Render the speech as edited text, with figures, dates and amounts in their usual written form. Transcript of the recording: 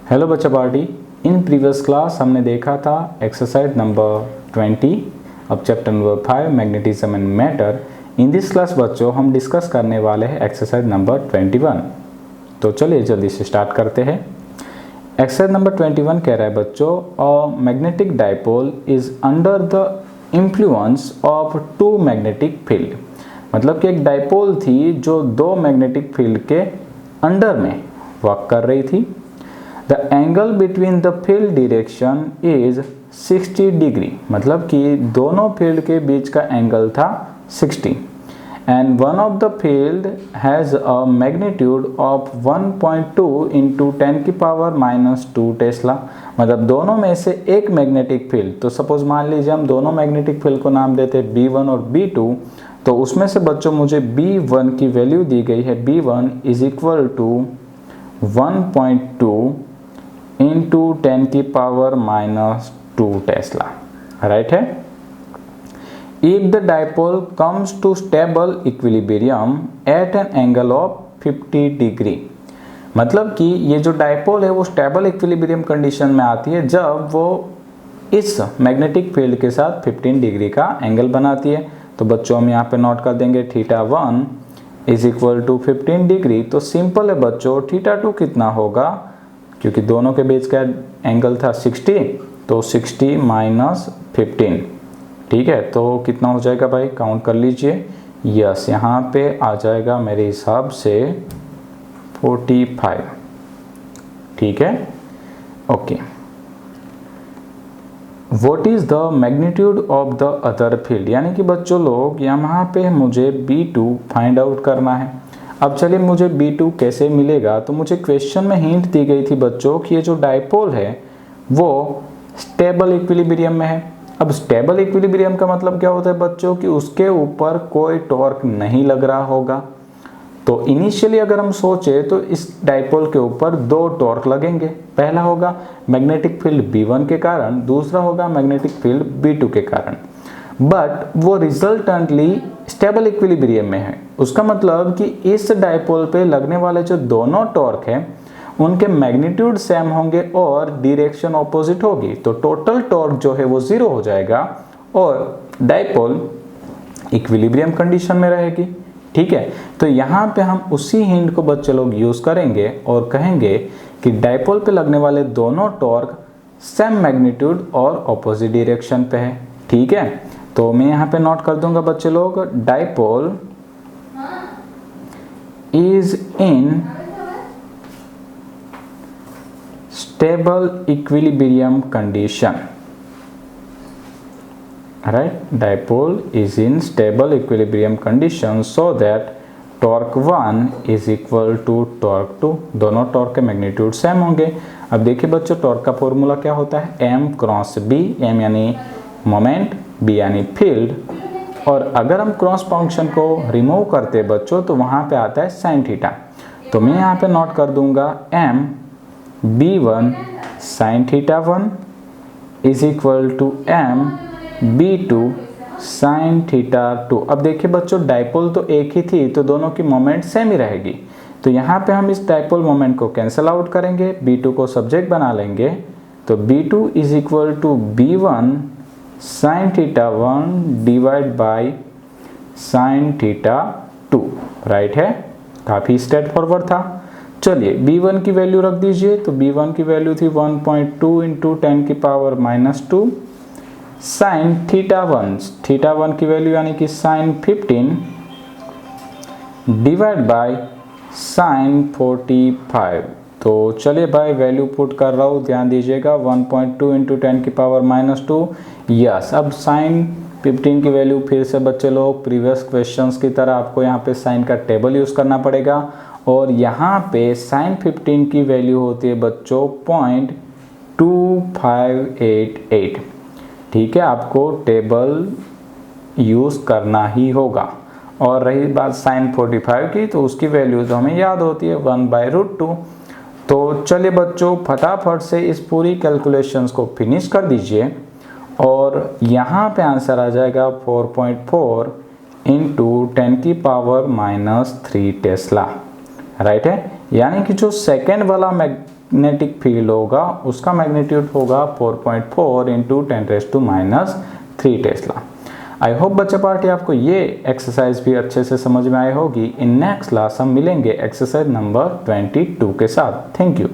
Hello बच्चा party. In previous class हमने देखा था एक्सरसाइज नंबर 20 अब chapter number 5 magnetism and matter. In this class बच्चों हम डिस्कस करने वाले हैं एक्सरसाइज नंबर 21। तो चलिए जल्दी से स्टार्ट करते हैं। एक्सरसाइज नंबर 21 कह रहा है बच्चों, a magnetic dipole is under the influence of two magnetic field. मतलब कि एक डाइपोल थी जो दो मैग्नेटिक फील्ड के अंडर में वर्क कर रही थी। The angle between the field direction is 60 degree. मतलब कि दोनों फील्ड के बीच का एंगल था 60 and one of the field has a magnitude of 1.2 into 10 की पावर -2 टेस्ला। मतलब दोनों में से एक मैग्नेटिक फील्ड, तो सपोज मान लीजिए हम दोनों मैग्नेटिक फील्ड को नाम देते हैं B1 और B2। तो उसमें से बच्चों मुझे B1 की वैल्यू दी गई है, B1 is equal to 1.2 into 10 की पावर -2 टेस्ला। राइट है। If the dipole comes to stable equilibrium at an angle of 50 degree. मतलब कि ये जो डाइपोल है वो स्टेबल इक्विलिब्रियम कंडीशन में आती है जब वो इस मैग्नेटिक फील्ड के साथ 15 डिग्री का एंगल बनाती है। तो बच्चों हम यहाँ पे नोट कर देंगे θ1 इज इक्वल टू 15 डिग्री। तो सिंपल है बच्चों, θ2 कितना होगा, क्योंकि दोनों के बीच का एंगल था 60, तो 60 माइनस 15। ठीक है, तो कितना हो जाएगा भाई, काउंट कर लीजिए। यस, यहाँ पे आ जाएगा मेरे हिसाब से 45। ठीक है, okay. What is the magnitude of the other field. यानी कि बच्चों लोग यहाँ पे मुझे B2 फाइंड आउट करना है। अब चलिए मुझे B2 कैसे मिलेगा, तो मुझे क्वेश्चन में हिंट दी गई थी बच्चों कि ये जो डाइपोल है वो स्टेबल इक्विलिब्रियम में है। अब स्टेबल इक्विलिब्रियम का मतलब क्या होता है बच्चों, कि उसके ऊपर कोई टॉर्क नहीं लग रहा होगा। तो इनिशियली अगर हम सोचे तो इस डाइपोल के ऊपर दो टॉर्क लगेंगे। पहला होगा मैग्नेटिक फील्ड B1 के कारण, दूसरा होगा मैग्नेटिक फील्ड B2 के कारण। बट वो रिजल्टेंटली स्टेबल इक्विलिब्रियम में है। उसका मतलब कि इस डाइपोल पे लगने वाले जो दोनों टॉर्क हैं उनके मैग्नीट्यूड सेम होंगे और डायरेक्शन ऑपोजिट होगी। तो टोटल टॉर्क जो है वो 0 हो जाएगा और डाइपोल इक्विलिब्रियम कंडीशन में रहेगी। ठीक है, तो यहाँ पे हम उसी हिंट को बच्चे लोग यूज करेंगे और कहेंगे कि डाइपोल पे लगने वाले दोनों टॉर्क सेम मैग्नीट्यूड और ऑपोजिट डायरेक्शन पे है। ठीक है, तो मैं यहाँ पे नोट कर दूंगा बच्चे लोग, dipole is in stable equilibrium condition. Right, dipole is in stable equilibrium condition so that torque 1 is equal to torque 2। दोनों टॉर्क के मैग्नीट्यूड सेम होंगे। अब देखिए बच्चों, टॉर्क का फॉर्मूला क्या होता है, M क्रॉस B। M यानी मोमेंट, B यानी फील्ड। और अगर हम क्रॉस फंक्शन को रिमूव करते हैं बच्चों तो वहाँ पे आता है साइन थीटा। तो मैं यहाँ पे नोट कर दूंगा M B1 sine θ1 is equal to M B2 sine θ2। अब देखिए बच्चों, डाइपोल तो एक ही थी तो दोनों की मोमेंट सेम ही रहेगी। तो यहाँ पे हम इस डाइपोल मोमेंट को कैंसिल आउट करेंगे, B2 को सब्जेक्ट बना लेंगे। तो B2 is equal to B1 sine θ1 divide by sine θ2। Right है, काफ़ी स्ट्रेट फॉरवर्ड था। चलिए B1 की वैल्यू रख दीजिए। तो B1 की वैल्यू थी 1.2 इंटू 10 की पावर -2 साइन θ1 की वैल्यू यानी कि साइन 15 डिवाइड बाय साइन 45। तो चलिए भाई वैल्यू पुट कर रहा हूँ, ध्यान दीजिएगा। 1.2 इंटू 10 की पावर -2। यस, अब साइन 15 की वैल्यू फिर से बच्चे लोग प्रीवियस क्वेश्चंस की तरह आपको यहाँ पे साइन का टेबल यूज़ करना पड़ेगा। और यहाँ पे साइन 15 की वैल्यू होती है बच्चों 0.2588। ठीक है, आपको टेबल यूज़ करना ही होगा। और रही बात साइन 45 की, तो उसकी वैल्यू तो हमें याद होती है 1/√2। तो चलिए बच्चों फटाफट से इस पूरी कैलकुलेशंस को फिनिश कर दीजिए और यहाँ पे आंसर आ जाएगा 4.4 इंटू 10 की पावर -3 टेस्ला। राइट है, यानी कि जो सेकेंड वाला मैग्नेटिक फील्ड होगा उसका मैग्नीट्यूड होगा 4.4 इंटू 10⁻³ टेस्ला। आई होप बच्चा पार्टी आपको ये एक्सरसाइज भी अच्छे से समझ में आई होगी। इन नेक्स्ट क्लास हम मिलेंगे एक्सरसाइज नंबर 22 के साथ। Thank you.